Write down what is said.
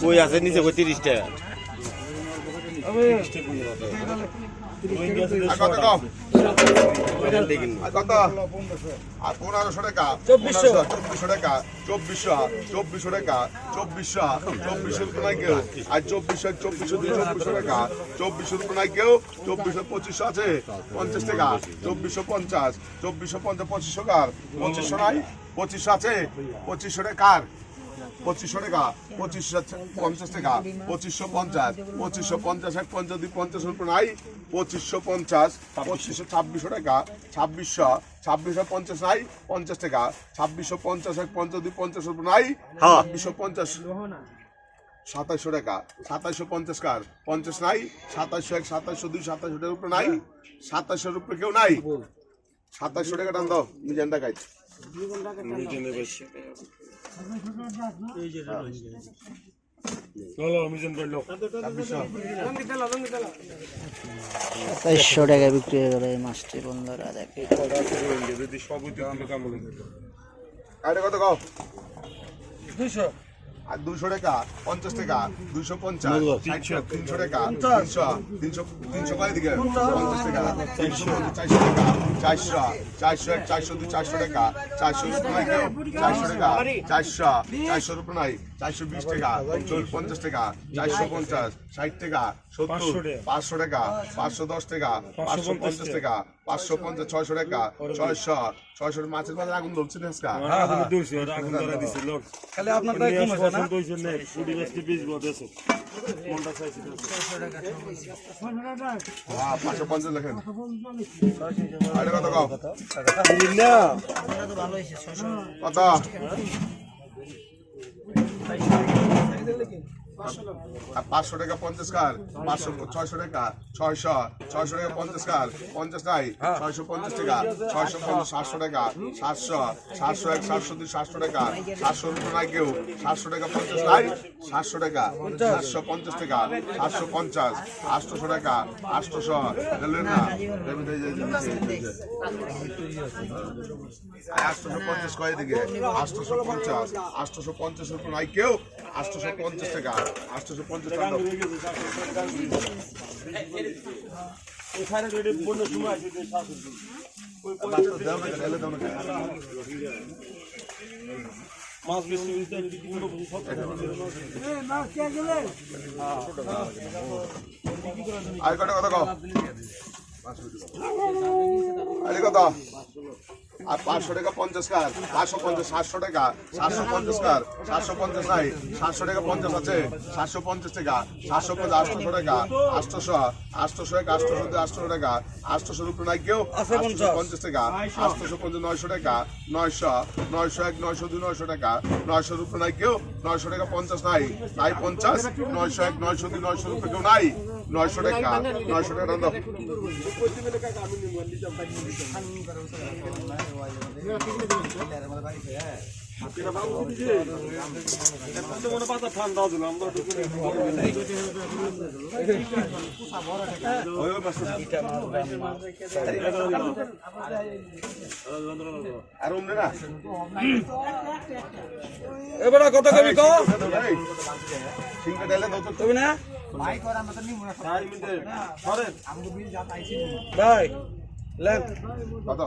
কই আছে নিচে ৩৫ টাকা। কত কম কত? 1500 টাকা, 2400 টাকা, 2400 টাকা, 2400 নাই কেউ। আর 2400 টাকা, 2400 নাই কেউ। 2500 আছে 50 টাকা, 2450, 2550 কার, 2500 নাই, 2500 আছে, 2500 টাকার, 2500 টাকা, 2550 টাকা, 2550, 2550 এক 50 250 রুপি নাই, 2550, 2600 টাকা, 2650 নাই, 50 টাকা, 2650 এক 50 250 রুপি নাই, 2650, 2700 টাকা, 2750 কার, 50 নাই, 2700 এক 2700 2 2700 টাকার উপরে নাই, 2700 রুপি কেউ নাই, 2700 টাকা টান দাও মিজানটা গাইছ। সাতাইশশো টাকা বিক্রি হয়ে গেল এই মাছটি বন্ধুরা দেখে। কত কও? 200 আর 200 টাকা, 50 টাকা, 250, 300 টাকা, 300 কয় দিকে 50 টাকা, 300 400 টাকা, 400 1 400 2 400 টাকা, 400 রুপি নাই কেউ, 400 টাকা, 400 রুপি নাই, 420 টাকা, 50 টাকা, 450, 60 টাকা, 70, 500 টাকা, 510 টাকা, 550 টাকা, 550, 600 টাকা, 600 মাছের বাজার আগুন ধরছে না আজকে। খালি আপনার দায় কোন আছে না? 550 লেখেন। আরে কত কও? কত? 500 টাকা 50 কার, 600 টাকা, 600 টাকা 50 কার, 50 নাই, 650 টাকা, 650 700 টাকা, 700 1 700 2 700 টাকা, 700 রুপি নাই কেউ, 700 টাকা 50 নাই, 700 টাকা, 750 টাকা, 750, 800 টাকা, 800 দিলেন না, 850 কয় দিকে, 850 রুপি নাই কেউ, 850 টাকা, 850 টাকা। মাছ বেশি আর কত কত কও? আরে কত? আর 500 টাকা 50 কার, 550 700 টাকা, 750 কার, 750 নাই, 700 টাকা 50 আছে, 750 টাকা, 750 800 টাকা, 800 1 800 2 800 টাকা, 800 রুপি নাই কেউ, 850 টাকা, 850 900 টাকা, 900 1 900 2 900 টাকা, 900 রুপি নাই কেউ, 900 টাকা 50 নাই, 50 900 1 900 2 900 রুপি কেউ নাই, 900 টাকা, 900 টাকা দাও। ঠান্ডা দিল আমরা এবার কত কবি কো তুমি না ভাই লেন কত